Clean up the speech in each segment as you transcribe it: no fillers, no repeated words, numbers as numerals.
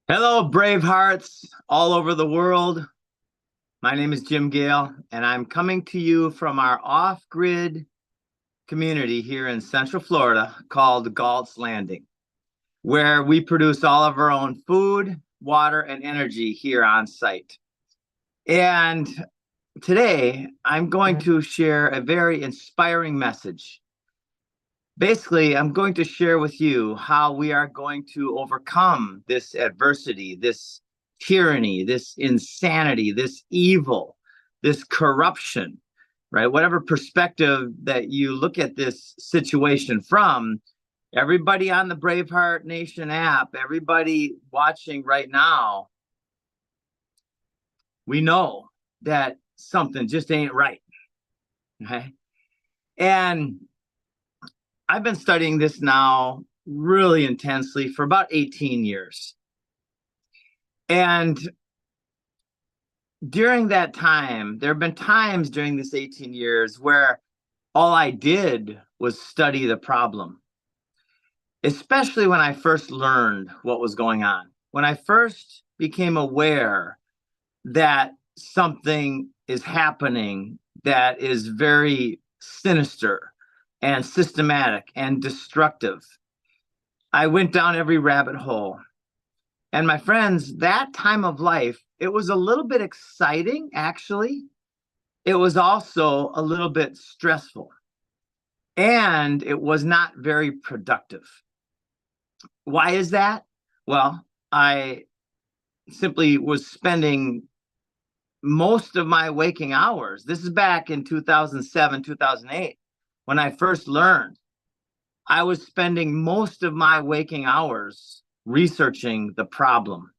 Hello, brave hearts all over the world. My name is Jim Gale, and I'm coming to you from our off-grid community here in Central Florida called Galt's Landing, where we produce all of our own food, water, and energy here on site. And today, I'm going to share a very inspiring message. Basically, I'm going to share with you how we are going to overcome this adversity, this tyranny, this insanity, this evil, this corruption, right? Whatever perspective that you look at this situation from, everybody on the Braveheart Nation app, everybody watching right now, we know that something just ain't right. Okay. And I've been studying this now really intensely for about 18 years. And during that time, there have been times during this 18 years where all I did was study the problem, especially when I first learned what was going on. When I first became aware that something is happening that is very sinister and systematic and destructive, I went down every rabbit hole. And my friends, that time of life, it was a little bit exciting, actually. It was also a little bit stressful. And it was not very productive. Why is that? Well, I simply was spending most of my waking hours. This is back in 2007, 2008, when I first learned. I was spending most of my waking hours researching the problem.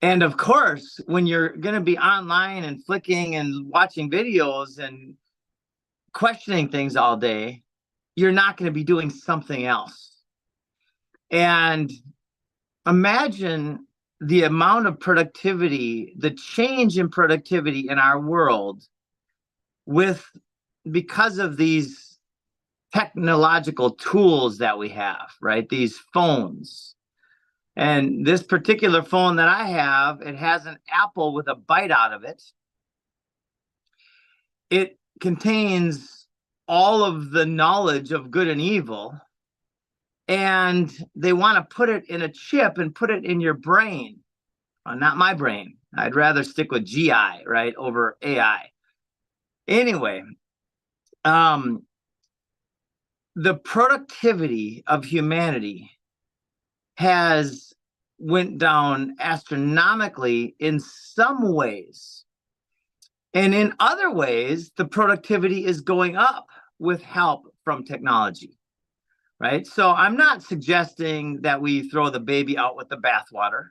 And of course, when you're going to be online and flicking and watching videos and questioning things all day, you're not going to be doing something else. And imagine the amount of productivity, the change in productivity in our world because of these technological tools that we have, right? These phones. And this particular phone that I have, it has an apple with a bite out of it. It contains all of the knowledge of good and evil. And they want to put it in a chip and put it in your brain. Not my brain. I'd rather stick with GI, right, over AI. Anyway, the productivity of humanity has went down astronomically in some ways. And in other ways, the productivity is going up with help from technology, right? So I'm not suggesting that we throw the baby out with the bathwater.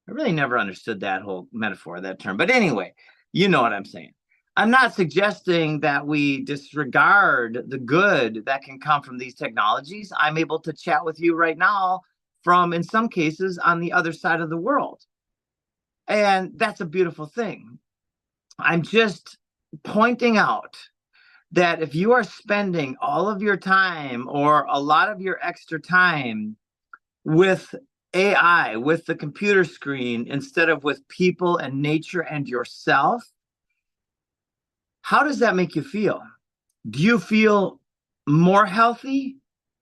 I really never understood that whole metaphor, that term. But anyway, you know what I'm saying. I'm not suggesting that we disregard the good that can come from these technologies. I'm able to chat with you right now from, in some cases, on the other side of the world. And that's a beautiful thing. I'm just pointing out that if you are spending all of your time or a lot of your extra time with AI, with the computer screen, instead of with people and nature and yourself, how does that make you feel? Do you feel more healthy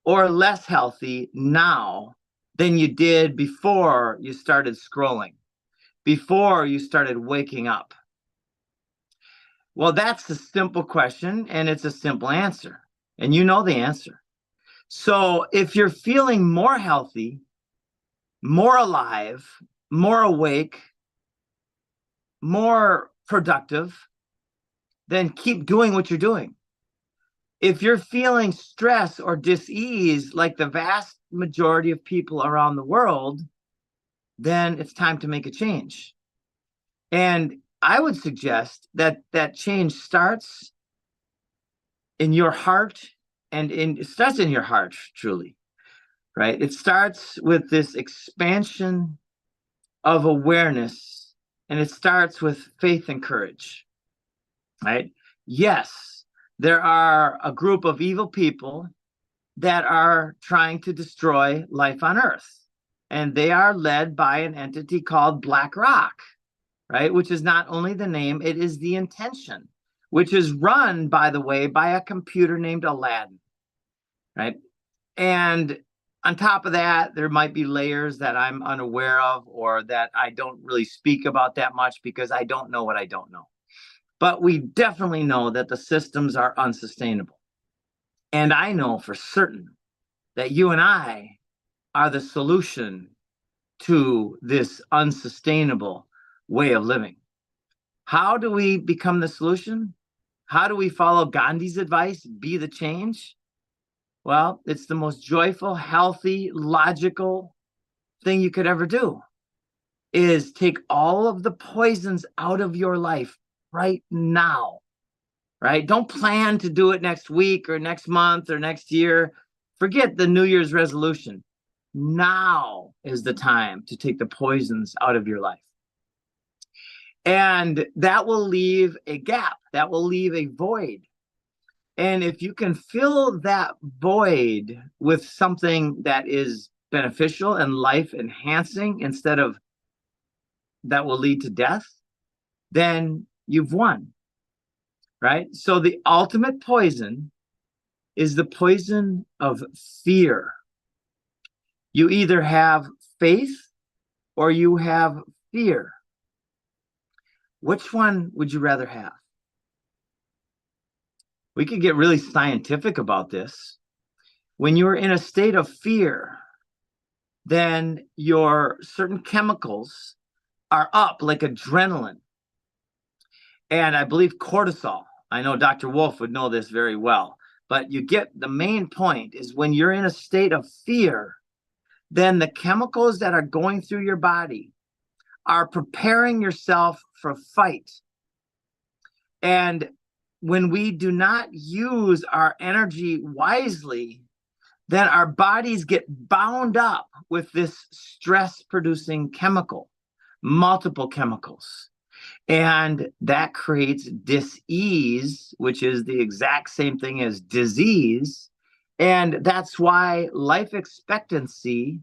or less healthy now than you did before you started scrolling, before you started waking up? Well, that's a simple question, and it's a simple answer. And you know the answer. So if you're feeling more healthy, more alive, more awake, more productive, then keep doing what you're doing. If you're feeling stress or dis-ease like the vast majority of people around the world, then it's time to make a change. And I would suggest that that change starts in your heart, and it starts in your heart, truly, right? It starts with this expansion of awareness, and it starts with faith and courage, right? Yes, there are a group of evil people that are trying to destroy life on Earth. and they are led by an entity called BlackRock, right? Which is not only the name, it is the intention, which is run, by the way, by a computer named Aladdin, right? And on top of that, there might be layers that I'm unaware of or that I don't really speak about that much because I don't know what I don't know. But we definitely know that the systems are unsustainable. And I know for certain that you and I are the solution to this unsustainable way of living. How do we become the solution? How do we follow Gandhi's advice, be the change? Well, it's the most joyful, healthy, logical thing you could ever do is take all of the poisons out of your life right now, right? Don't plan to do it next week or next month or next year. Forget the New Year's resolution. Now is the time to take the poisons out of your life. And that will leave a gap, that will leave a void. And if you can fill that void with something that is beneficial and life enhancing instead of that will lead to death, then you've won, right? So the ultimate poison is the poison of fear. You either have faith or you have fear. Which one would you rather have? We could get really scientific about this. When you're in a state of fear, then your certain chemicals are up, like adrenaline. And I believe cortisol. I know Dr. Wolf would know this very well. But you get the main point is when you're in a state of fear, then the chemicals that are going through your body are preparing yourself for fight. And when we do not use our energy wisely, then our bodies get bound up with this stress-producing chemical, multiple chemicals. And that creates dis-ease, which is the exact same thing as disease. And that's why life expectancy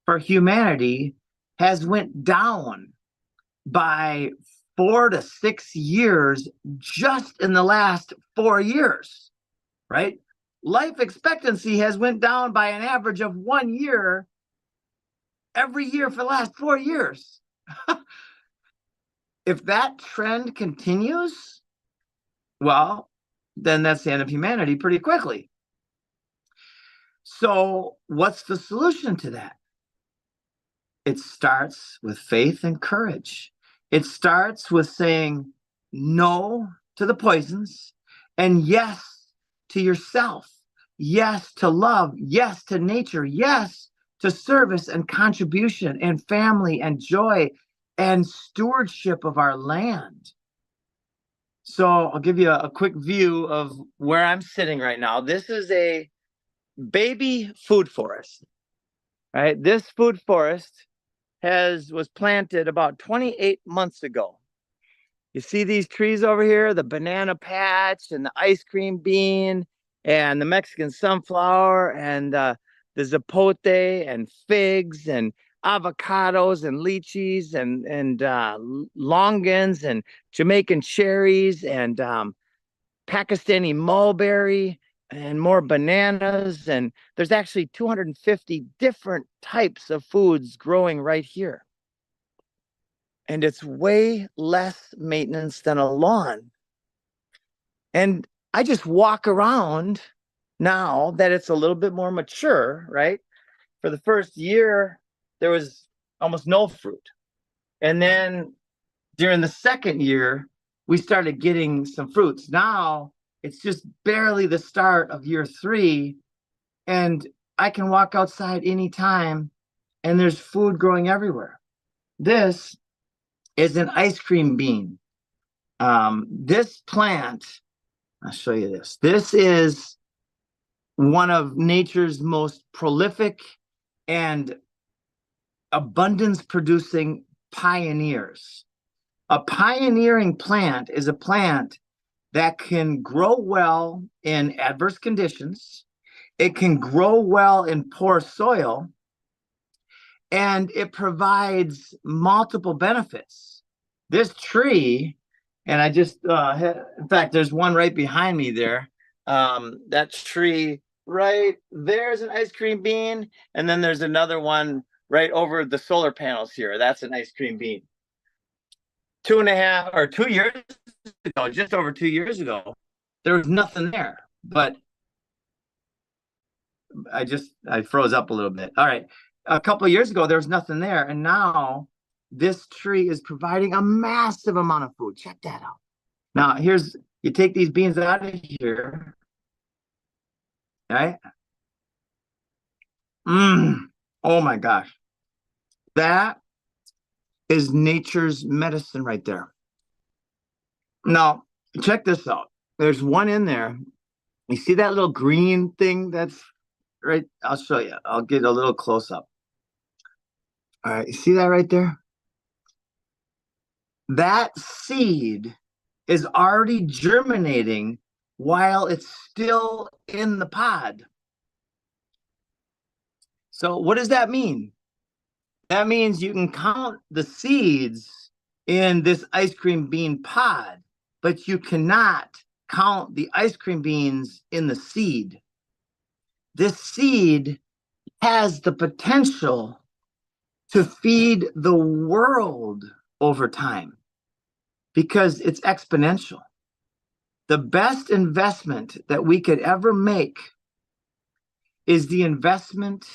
for humanity has went down by 4 to 6 years just in the last 4 years, right? Life expectancy has went down by an average of 1 year every year for the last 4 years. If that trend continues, well, then that's the end of humanity pretty quickly. So what's the solution to that? It starts with faith and courage. It starts with saying no to the poisons and yes to yourself, yes to love, yes to nature, yes to service and contribution and family and joy and stewardship of our land. So I'll give you a quick view of where I'm sitting right now. This is a baby food forest, right? This food forest was planted about 28 months ago. You see these trees over here, the banana patch and the ice cream bean and the Mexican sunflower and the zapote and figs and avocados and lychees and longans and Jamaican cherries and Pakistani mulberry and more bananas. And there's actually 250 different types of foods growing right here. And it's way less maintenance than a lawn. And I just walk around now that it's a little bit more mature, right? For the first year, there was almost no fruit. And then during the second year, we started getting some fruits. Now it's just barely the start of year 3. And I can walk outside anytime and there's food growing everywhere. This is an ice cream bean. This plant, I'll show you this. This is one of nature's most prolific and abundance producing pioneers. A pioneering plant is a plant that can grow well in adverse conditions. It can grow well in poor soil. and it provides multiple benefits. This tree, and I just, in fact, there's one right behind me there. That tree right there's an ice cream bean, and then there's another one right over the solar panels here. That's an ice cream bean. 2.5 or 2 years ago, just over 2 years ago, there was nothing there. But I froze up a little bit. All right. A couple of years ago, there was nothing there. And now this tree is providing a massive amount of food. Check that out. Now, you take these beans out of here, right? Oh my gosh. That is nature's medicine right there. Now, check this out. There's one in there. You see that little green thing that's right? I'll show you. I'll get a little close up. All right, you see that right there? That seed is already germinating while it's still in the pod. So what does that mean? That means you can count the seeds in this ice cream bean pod, but you cannot count the ice cream beans in the seed. This seed has the potential to feed the world over time because it's exponential. The best investment that we could ever make is the investment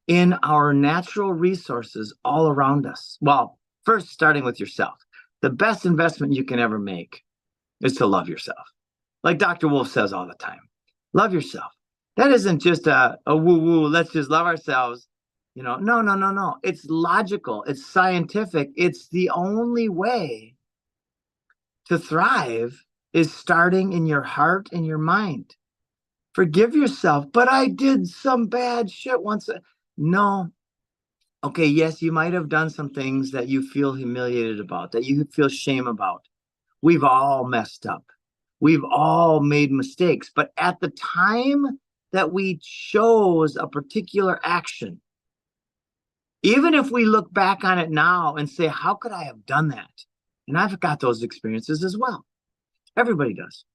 in our natural resources all around us. Well, first, starting with yourself. The best investment you can ever make is to love yourself. Like Dr. Wolf says all the time, love yourself. That isn't just a woo-woo, let's just love ourselves. No. It's logical. It's scientific. It's the only way to thrive is starting in your heart and your mind. Forgive yourself, but I did some bad shit once. No. Okay, yes, you might have done some things that you feel humiliated about, that you feel shame about. We've all messed up. We've all made mistakes. But at the time that we chose a particular action, even if we look back on it now and say, how could I have done that? And I've got those experiences as well. Everybody does.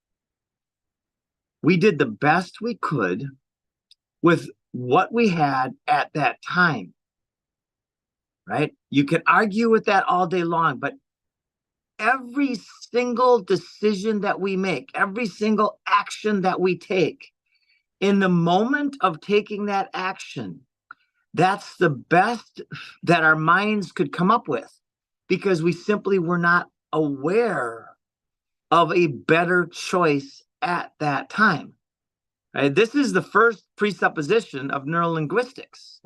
We did the best we could with what we had at that time, right? You can argue with that all day long, but every single decision that we make, every single action that we take, in the moment of taking that action, that's the best that our minds could come up with because we simply were not aware of a better choice at that time. Right? This is the first presupposition of neurolinguistics.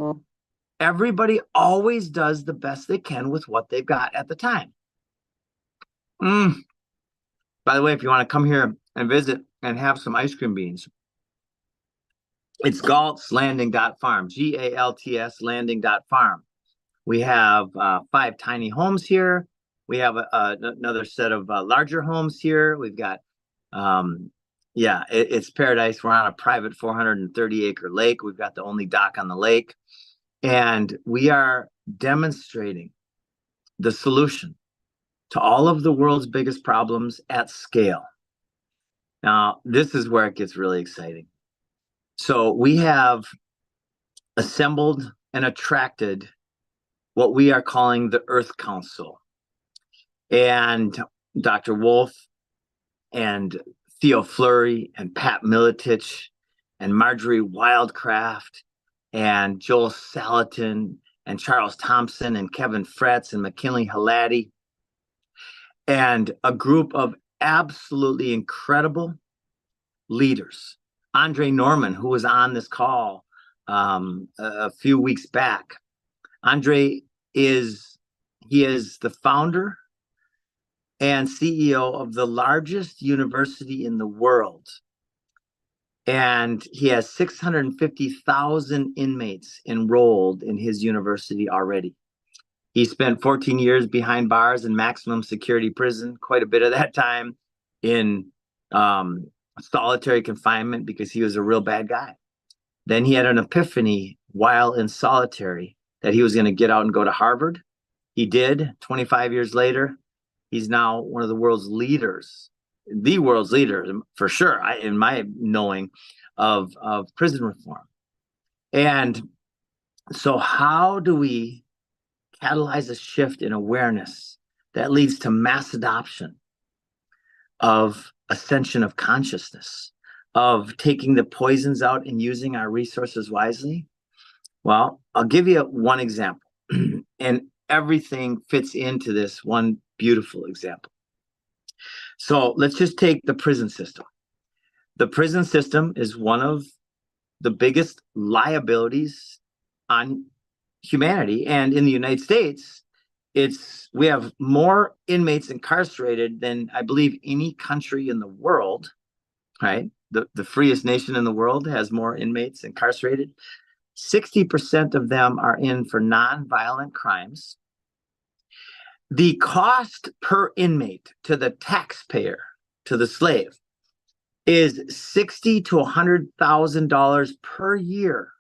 Everybody always does the best they can with what they've got at the time. By the way, if you want to come here and visit and have some ice cream beans, it's Galt's Landing.farm, Galts Landing.farm. We have 5 tiny homes here. We have another set of larger homes here. We've got, it's paradise. We're on a private 430-acre lake. We've got the only dock on the lake. And we are demonstrating the solution to all of the world's biggest problems at scale. Now, this is where it gets really exciting. So we have assembled and attracted what we are calling the Earth Council. And Dr. Wolf and Theo Fleury and Pat Miletich and Marjorie Wildcraft and Joel Salatin and Charles Thompson and Kevin Fretz and McKinley Halati and a group of absolutely incredible leaders. Andre Norman, who was on this call a few weeks back. Andre is the founder and CEO of the largest university in the world. And he has 650,000 inmates enrolled in his university already. He spent 14 years behind bars in maximum security prison, quite a bit of that time in solitary confinement because he was a real bad guy. Then he had an epiphany while in solitary that he was going to get out and go to Harvard. He did. 25 years later, he's now one of the world's leaders, the world's leader for sure, in my knowing of prison reform. And so how do we catalyze a shift in awareness that leads to mass adoption of ascension of consciousness, of taking the poisons out and using our resources wisely? Well, I'll give you one example, and everything fits into this one beautiful example. So let's just take the prison system. The prison system is one of the biggest liabilities on humanity. And in the United States, we have more inmates incarcerated than I believe any country in the world, right? The freest nation in the world has more inmates incarcerated. 60% of them are in for nonviolent crimes. The cost per inmate to the taxpayer, to the slave, is $60,000 to $100,000 per year.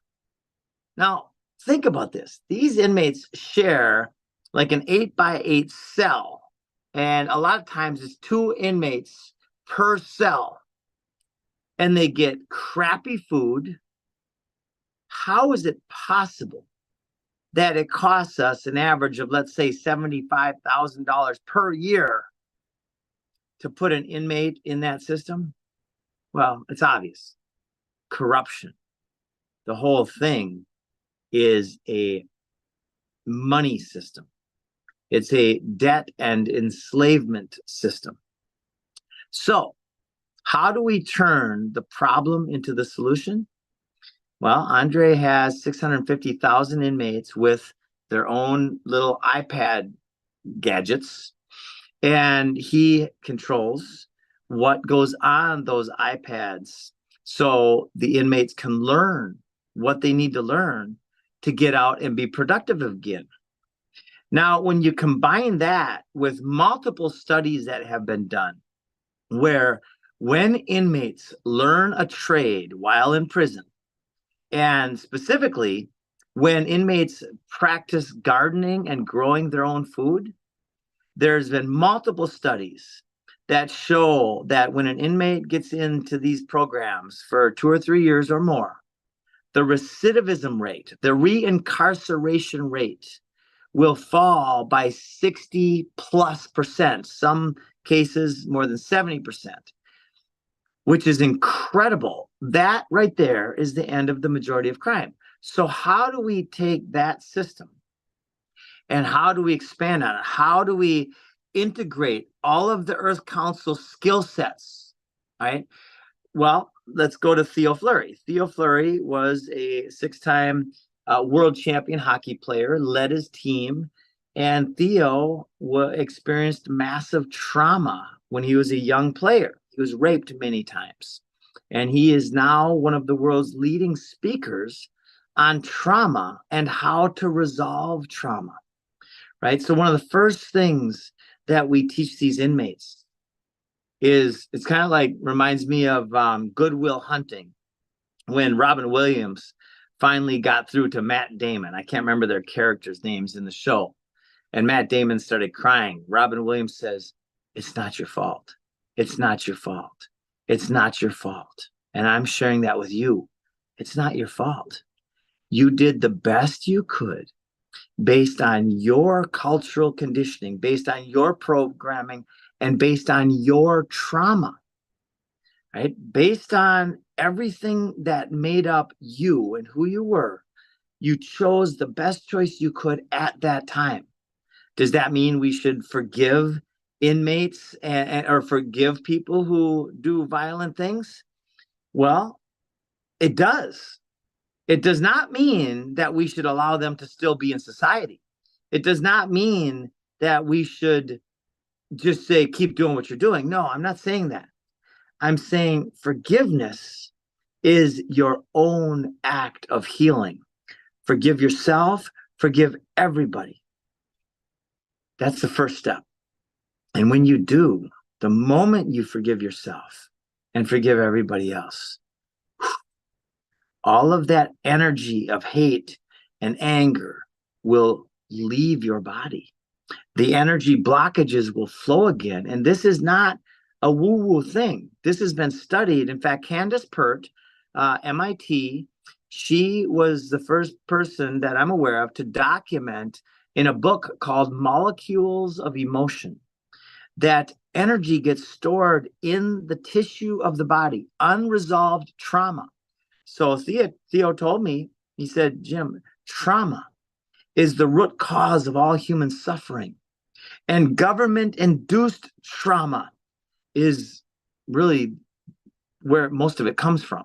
Now, think about this. These inmates share like an 8x8 cell, and a lot of times it's 2 inmates per cell, and they get crappy food. How is it possible that it costs us an average of, let's say, $75,000 per year to put an inmate in that system? Well, it's obvious. Corruption. The whole thing is a money system. It's a debt and enslavement system. So, how do we turn the problem into the solution? Well, Andre has 650,000 inmates with their own little iPad gadgets, and he controls what goes on those iPads so the inmates can learn what they need to learn to get out and be productive again. Now, when you combine that with multiple studies that have been done, where when inmates learn a trade while in prison, and specifically when inmates practice gardening and growing their own food, there's been multiple studies that show that when an inmate gets into these programs for 2 or 3 years or more, the recidivism rate, the reincarceration rate, will fall by 60+%, some cases more than 70%, which is incredible. That right there is the end of the majority of crime. So how do we take that system and how do we expand on it? How do we integrate all of the Earth Council skill sets, right? Well, let's go to Theo Fleury. Theo Fleury was a 6-time world champion hockey player, led his team, and Theo experienced massive trauma when he was a young player. He was raped many times, and he is now one of the world's leading speakers on trauma and how to resolve trauma, right? So one of the first things that we teach these inmates is, it's kind of like, reminds me of Good Will Hunting, when Robin Williams finally got through to Matt Damon. I can't remember their characters' names in the show. And Matt Damon started crying. Robin Williams says, "It's not your fault. It's not your fault. It's not your fault. And I'm sharing that with you. It's not your fault. You did the best you could based on your cultural conditioning, based on your programming, and based on your trauma, right? Based on everything that made up you and who you were, you chose the best choice you could at that time." Does that mean we should forgive inmates or forgive people who do violent things? Well, it does. It does not mean that we should allow them to still be in society. It does not mean that we should just say, keep doing what you're doing. No, I'm not saying that. I'm saying forgiveness is your own act of healing. Forgive yourself, forgive everybody. That's the first step. And when you do, the moment you forgive yourself and forgive everybody else, all of that energy of hate and anger will leave your body. The energy blockages will flow again. And this is not a woo-woo thing. This has been studied. In fact, Candace Pert, MIT, she was the first person that I'm aware of to document in a book called Molecules of Emotion that energy gets stored in the tissue of the body, unresolved trauma. So Theo told me, he said, Jim, trauma is the root cause of all human suffering. And government-induced trauma is really where most of it comes from.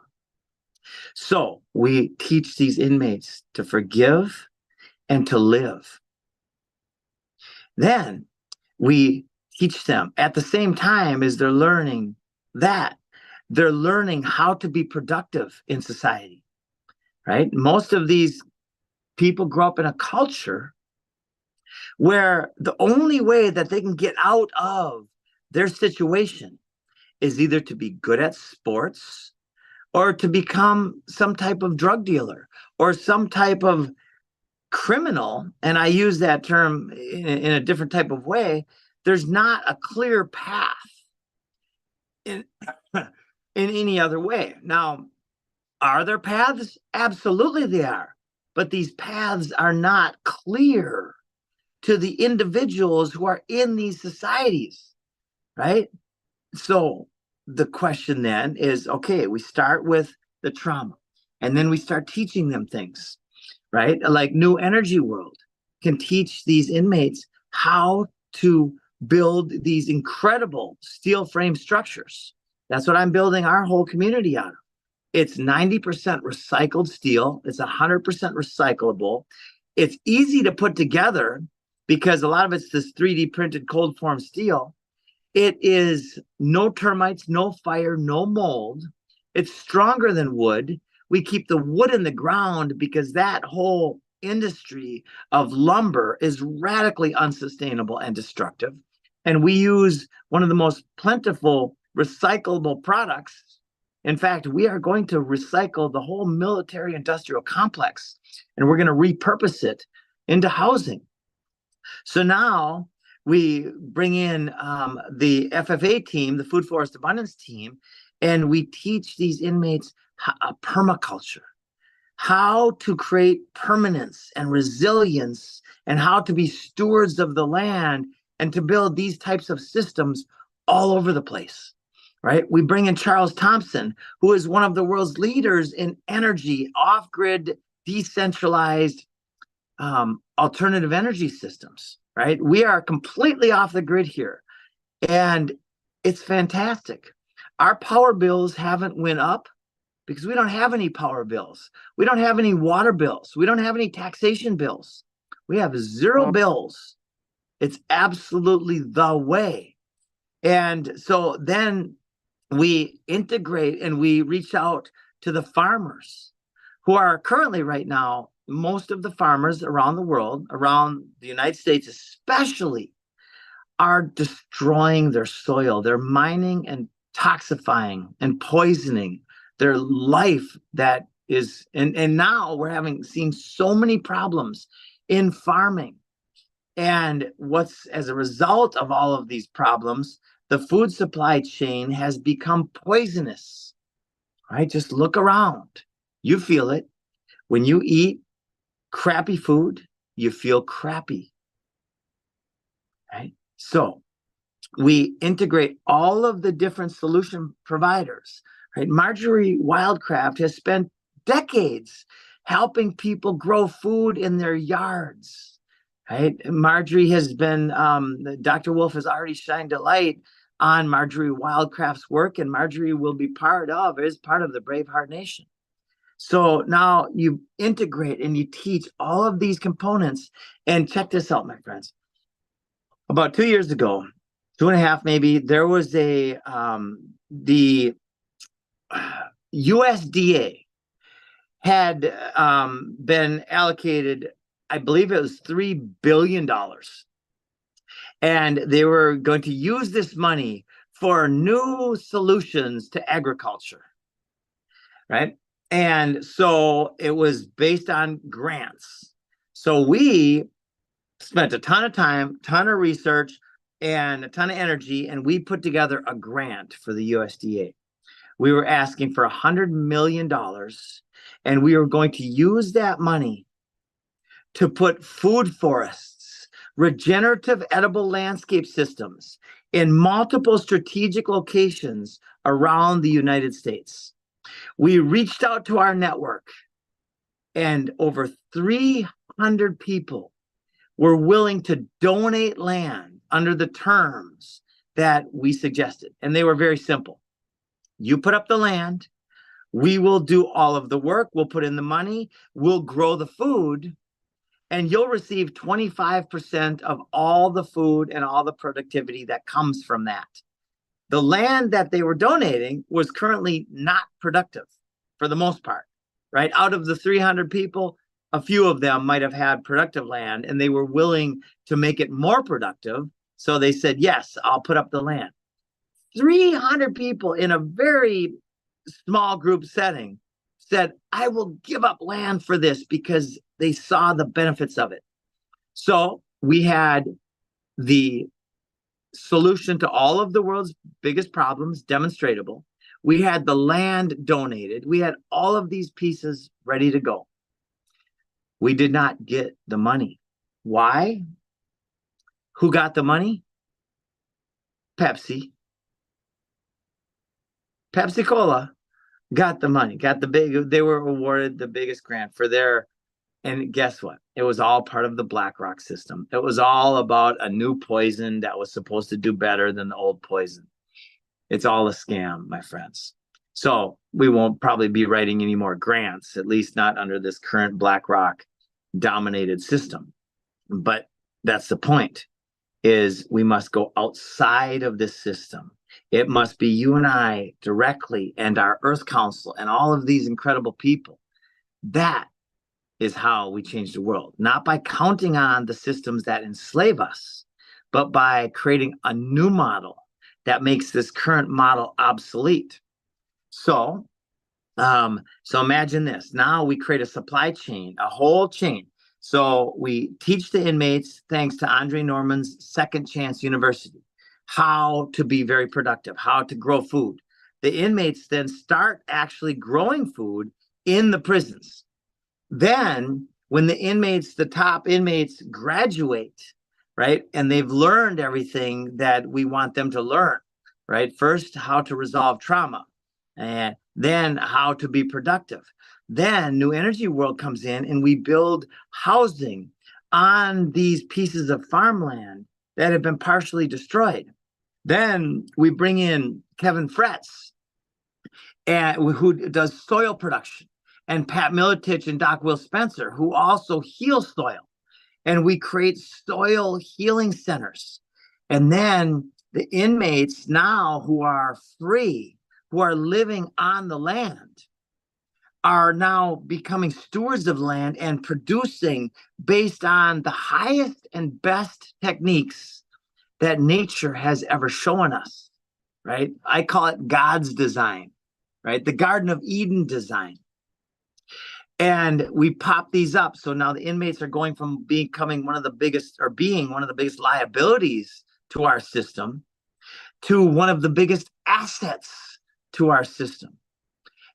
So we teach these inmates to forgive and to live. Then we teach them at the same time as they're learning that, they're learning how to be productive in society, right? Most of these people grow up in a culture where the only way that they can get out of their situation is either to be good at sports or to become some type of drug dealer or some type of criminal. And I use that term in a different type of way. There's not a clear path in any other way. Now, are there paths? Absolutely they are. But these paths are not clear to the individuals who are in these societies, right? So the question then is, okay, we start with the trauma, and then we start teaching them things, right? Like New Energy World can teach these inmates how to build these incredible steel frame structures. That's what I'm building our whole community out of. It's 90% recycled steel. It's 100% recyclable. It's easy to put together because a lot of it's this 3D printed cold form steel. It is no termites, no fire, no mold. It's stronger than wood. We keep the wood in the ground because that whole industry of lumber is radically unsustainable and destructive. And we use one of the most plentiful recyclable products. In fact, we are going to recycle the whole military industrial complex, and we're going to repurpose it into housing. So now we bring in the FFA team, the Food Forest Abundance team, and we teach these inmates permaculture, how to create permanence and resilience, and how to be stewards of the land and to build these types of systems all over the place, right? We bring in Charles Thompson, who is one of the world's leaders in energy, off-grid, decentralized, alternative energy systems, right? We are completely off the grid here, and it's fantastic. Our power bills haven't went up because we don't have any power bills. We don't have any water bills. We don't have any taxation bills. We have zero bills. It's absolutely the way. And so then we integrate and we reach out to the farmers who are currently right now, most of the farmers around the world, around the United States especially, are destroying their soil. They're mining and toxifying and poisoning their life that is, and now we're having seen so many problems in farming. And what's, as a result of all of these problems, the food supply chain has become poisonous, right? Just look around. You feel it. When you eat crappy food, you feel crappy, right? So we integrate all of the different solution providers, right? Marjorie Wildcraft has spent decades helping people grow food in their yards, right? Marjorie has been, Dr. Wolf has already shined a light on Marjorie Wildcraft's work, and Marjorie will be part of the Braveheart Nation. So now you integrate and you teach all of these components. And check this out, my friends. About 2 years ago, 2.5 maybe, there was the USDA had been allocated, I believe it was $3 billion. And they were going to use this money for new solutions to agriculture, right? And so it was based on grants. So we spent a ton of time, ton of research, and a ton of energy, and we put together a grant for the USDA. We were asking for $100 million, and we were going to use that money to put food forests, regenerative edible landscape systems in multiple strategic locations around the United States. We reached out to our network, and over 300 people were willing to donate land under the terms that we suggested. And they were very simple. You put up the land, we will do all of the work, we'll put in the money, we'll grow the food, and you'll receive 25% of all the food and all the productivity that comes from that. The land that they were donating was currently not productive for the most part, right? Out of the 300 people, a few of them might have had productive land, and they were willing to make it more productive. So they said, yes, I'll put up the land. 300 people in a very small group setting said, I will give up land for this, because they saw the benefits of it. So we had the solution to all of the world's biggest problems demonstratable. We had the land donated. We had all of these pieces ready to go. We did not get the money. Why? Who got the money? Pepsi. Pepsi Cola got the money, they were awarded the biggest grant for their, and guess what? It was all part of the BlackRock system. It was all about a new poison that was supposed to do better than the old poison. It's all a scam, my friends. So we won't probably be writing any more grants, at least not under this current BlackRock dominated system. But that's the point, is we must go outside of this system. It must be you and I directly, and our Earth Council, and all of these incredible people. That is how we change the world, not by counting on the systems that enslave us, but by creating a new model that makes this current model obsolete. So imagine this. Now we create a supply chain, a whole chain. So we teach the inmates, thanks to Andre Norman's Second Chance University, how to be very productive, how to grow food. The inmates then start actually growing food in the prisons. Then when the top inmates graduate, right, and they've learned everything that we want them to learn, right? First, how to resolve trauma, and then how to be productive. Then New Energy World comes in, and we build housing on these pieces of farmland that have been partially destroyed. Then we bring in Kevin Fretz, who does soil production, and Pat Miletich and Doc Will Spencer, who also heal soil. And we create soil healing centers. And then the inmates now, who are free, who are living on the land, are now becoming stewards of land and producing based on the highest and best techniques that nature has ever shown us, right? I call it God's design, right? The Garden of Eden design. And we pop these up. So now the inmates are going from becoming one of the biggest, or being one of the biggest liabilities to our system, to one of the biggest assets to our system.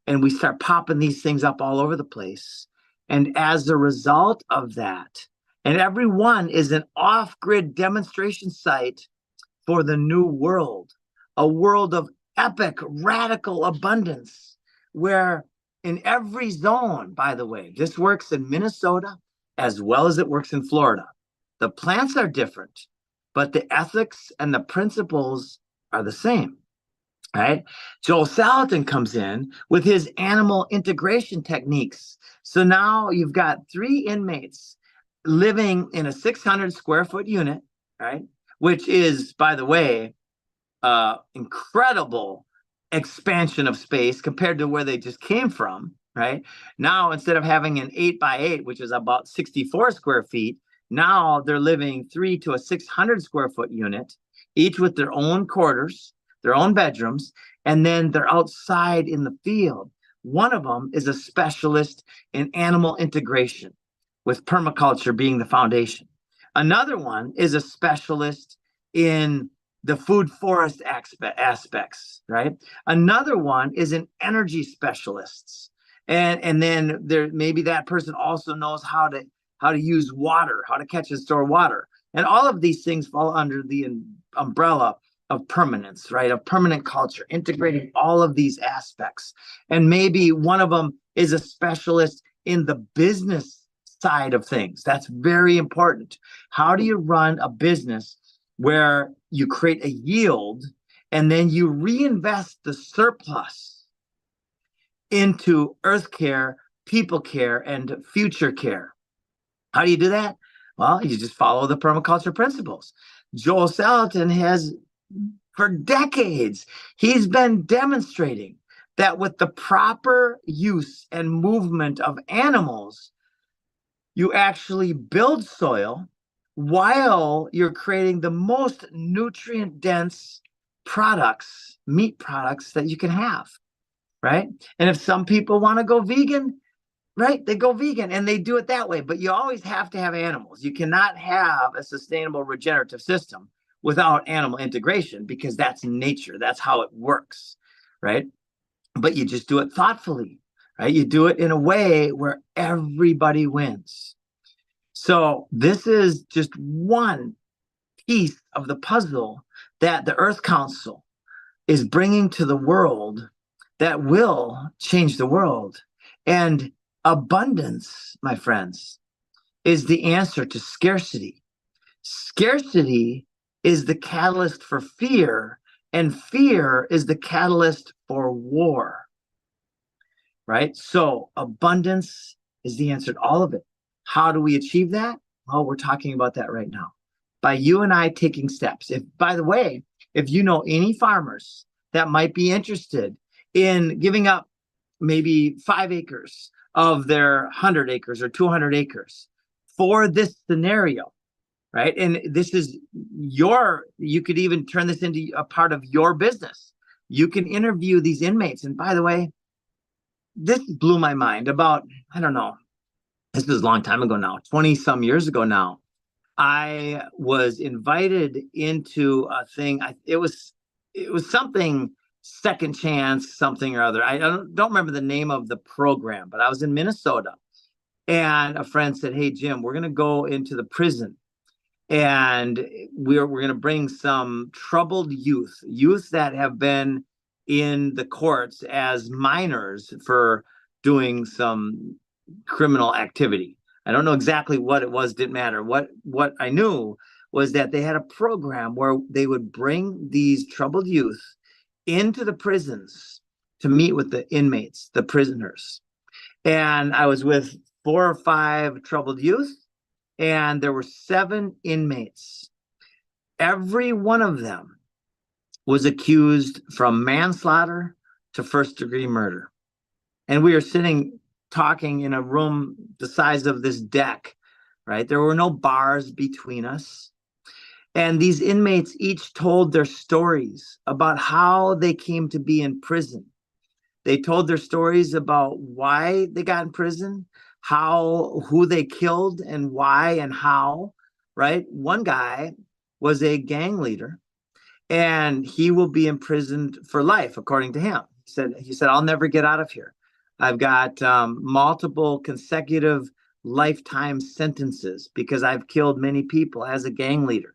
And we start popping these things up all over the place. And as a result of that, and every one is an off-grid demonstration site for the new world, a world of epic, radical abundance, where in every zone, by the way, this works in Minnesota as well as it works in Florida. The plants are different, but the ethics and the principles are the same, right? Joel Salatin comes in with his animal integration techniques. So now you've got 3 inmates living in a 600 square foot unit, right? Which is, by the way, incredible expansion of space compared to where they just came from, right? Now, instead of having an 8x8, which is about 64 square feet, now they're living 3 to a 600 square foot unit, each with their own quarters, their own bedrooms, and then they're outside in the field. One of them is a specialist in animal integration. with permaculture being the foundation. Another one is a specialist in the food forest aspects, right? Another one is an energy specialist. And then there maybe that person also knows how to use water, how to catch and store water. And all of these things fall under the umbrella of permanence, right? Of permanent culture, integrating all of these aspects. And maybe one of them is a specialist in the business side of things. That's very important. How do you run a business where you create a yield and then you reinvest the surplus into earth care, people care, and future care? How do you do that? Well, you just follow the permaculture principles. Joel Salatin has, for decades, he's been demonstrating that with the proper use and movement of animals, you actually build soil while you're creating the most nutrient-dense products, meat products that you can have, right? And if some people want to go vegan, right, they go vegan and they do it that way. But you always have to have animals. You cannot have a sustainable regenerative system without animal integration, because that's nature. That's how it works, right? But you just do it thoughtfully, right? You do it in a way where everybody wins. So this is just one piece of the puzzle that the Earth Council is bringing to the world that will change the world. And abundance, my friends, is the answer to scarcity. Scarcity is the catalyst for fear, and fear is the catalyst for war, right? So abundance is the answer to all of it. How do we achieve that? Well, we're talking about that right now. By you and I taking steps. If, by the way, if you know any farmers that might be interested in giving up maybe 5 acres of their 100 acres or 200 acres for this scenario, right? And this is you could even turn this into a part of your business. You can interview these inmates. And by the way, this blew my mind about, I don't know, this was a long time ago now, 20 some years ago now. I was invited into a thing. It was something, second chance, something or other. I don't remember the name of the program, but I was in Minnesota, and a friend said, "Hey, Jim, we're going to go into the prison, and we're going to bring some troubled youth that have been in the courts as minors for doing some criminal activity." I don't know exactly what it was, didn't matter. What I knew was that they had a program where they would bring these troubled youth into the prisons to meet with the inmates, the prisoners. And I was with 4 or 5 troubled youth, and there were 7 inmates. Every one of them was accused from manslaughter to first-degree murder. And we are sitting talking in a room the size of this deck, right? There were no bars between us. And these inmates each told their stories about how they came to be in prison. They told their stories about why they got in prison, who they killed and why and how, right? One guy was a gang leader, and he will be imprisoned for life, according to him. He said, "I'll never get out of here. I've got multiple consecutive lifetime sentences because I've killed many people as a gang leader."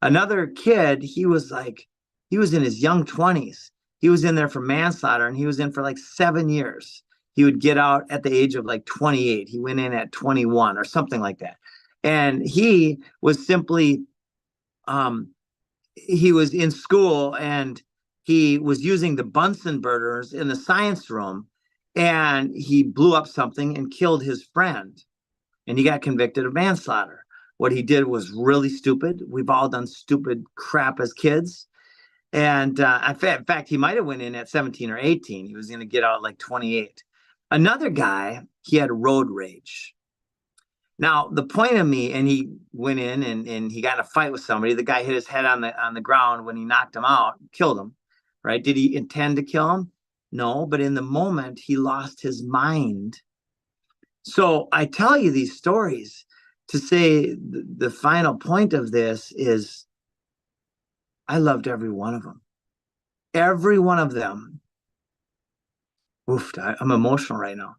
Another kid, he was in his young 20s. He was in there for manslaughter, and he was in for like 7 years. He would get out at the age of like 28. He went in at 21 or something like that. And he was simply, he was in school, and he was using the Bunsen burners in the science room, and he blew up something and killed his friend, and he got convicted of manslaughter. What he did was really stupid. We've all done stupid crap as kids. And in fact, he might have went in at 17 or 18. He was going to get out at like 28. Another guy, he had road rage. Now, the point of me, and he went in and he got in a fight with somebody. The guy hit his head on the ground when he knocked him out, killed him, right? Did he intend to kill him? No, but in the moment, he lost his mind. So I tell you these stories to say the final point of this is I loved every one of them. Every one of them. Oof, I'm emotional right now.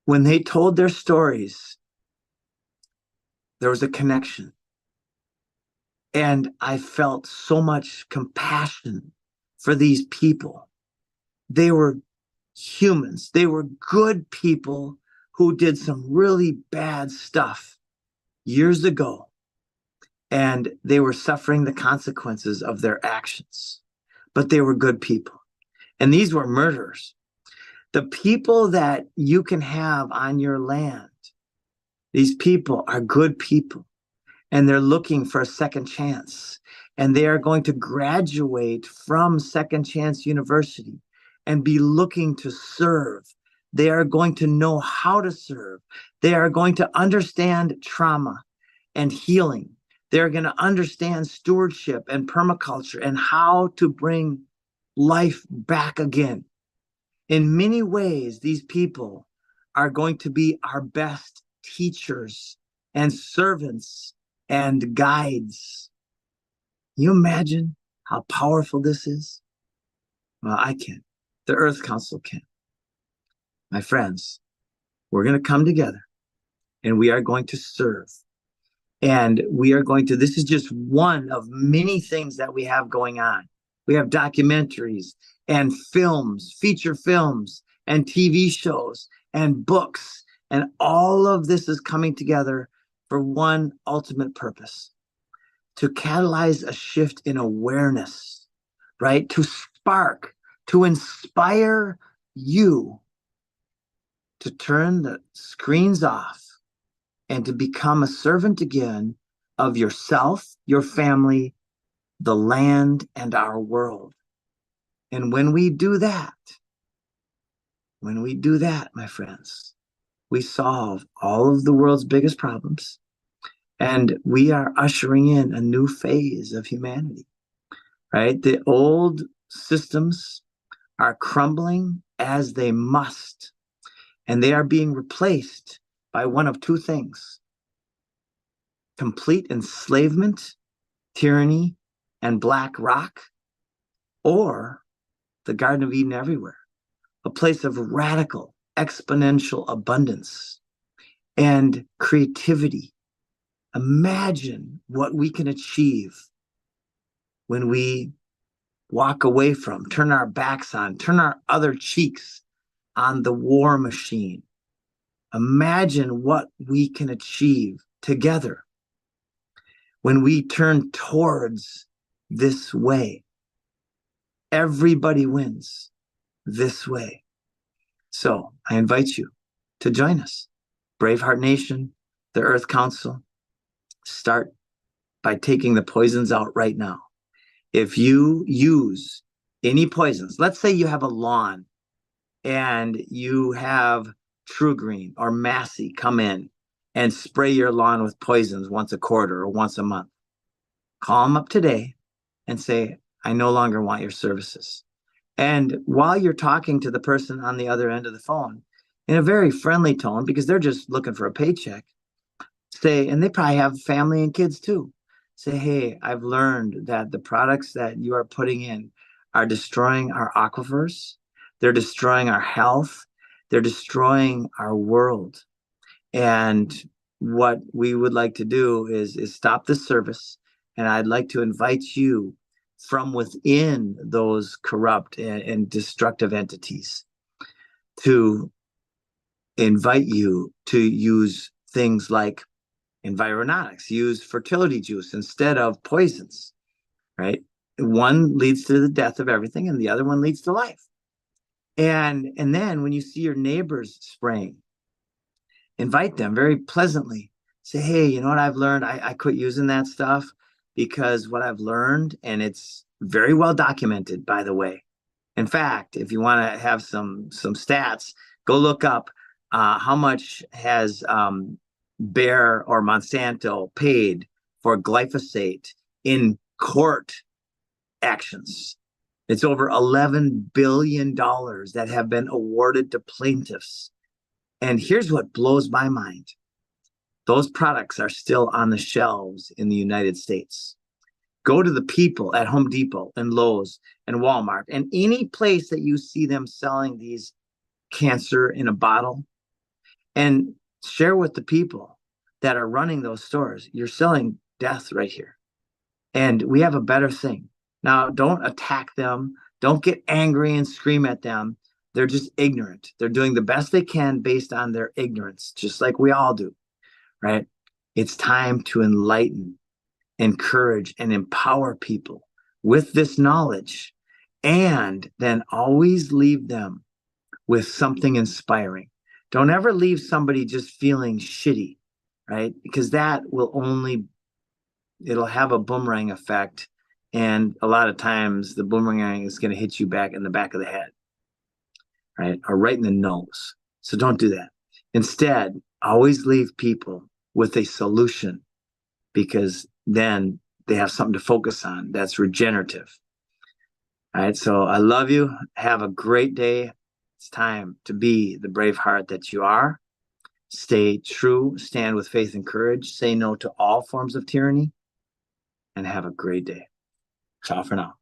When they told their stories, there was a connection. And I felt so much compassion for these people. They were humans, they were good people who did some really bad stuff years ago. And they were suffering the consequences of their actions, but they were good people. And these were murderers. The people that you can have on your land, these people are good people, and they're looking for a second chance. And they are going to graduate from Second Chance University and be looking to serve. They are going to know how to serve. They are going to understand trauma and healing. They're going to understand stewardship and permaculture and how to bring life back again. In many ways, these people are going to be our best teachers and servants and guides. Can you imagine how powerful this is? Well, I can. The Earth Council can. My friends, we're going to come together and we are going to serve. And we are going to, this is just one of many things that we have going on. We have documentaries and films, feature films, and TV shows and books. And all of this is coming together for one ultimate purpose: to catalyze a shift in awareness, right? To spark, to inspire you to turn the screens off and to become a servant again of yourself, your family, the land, and our world. And when we do that, my friends, we solve all of the world's biggest problems. And we are ushering in a new phase of humanity, right? The old systems are crumbling as they must, and they are being replaced by one of two things: complete enslavement, tyranny, and black rock, or the Garden of Eden everywhere, a place of radical, exponential abundance and creativity. Imagine what we can achieve when we walk away from, turn our backs on, turn our other cheeks on the war machine. Imagine what we can achieve together when we turn towards this way. Everybody wins this way. So I invite you to join us. Braveheart Nation, the Earth Council. Start by taking the poisons out right now. If you use any poisons, let's say you have a lawn and you have True Green or Massey come in and spray your lawn with poisons once a quarter or once a month. Call them up today and say, I no longer want your services. And while you're talking to the person on the other end of the phone, in a very friendly tone, because they're just looking for a paycheck, say, and they probably have family and kids too, say, hey, I've learned that the products that you are putting in are destroying our aquifers. They're destroying our health. They're destroying our world. And what we would like to do is stop this service. And I'd like to invite you from within those corrupt and destructive entities to invite you to use things like environautics, use fertility juice instead of poisons, right? One leads to the death of everything and the other one leads to life. And then when you see your neighbors spraying, invite them very pleasantly. Say, hey, you know what I've learned? I quit using that stuff because what I've learned, and it's very well documented, by the way. In fact, if you want to have some stats, go look up how much has Bayer or Monsanto paid for glyphosate in court actions. It's over $11 billion that have been awarded to plaintiffs And here's what blows my mind. Those products are still on the shelves in the United States. Go to the people at Home Depot and Lowe's and Walmart and any place that you see them selling these cancer in a bottle, and share with the people that are running those stores. You're selling death right here. And we have a better thing. Now, don't attack them. Don't get angry and scream at them. They're just ignorant. They're doing the best they can based on their ignorance, just like we all do, right? It's time to enlighten, encourage, and empower people with this knowledge, and then always leave them with something inspiring. Don't ever leave somebody just feeling shitty, right? Because that will only, it'll have a boomerang effect. And a lot of times the boomerang is going to hit you back in the back of the head, right? Or right in the nose. So don't do that. Instead, always leave people with a solution, because then they have something to focus on that's regenerative. All right. So I love you. Have a great day. It's time to be the brave heart that you are. Stay true, stand with faith and courage, say no to all forms of tyranny, and have a great day. Ciao for now.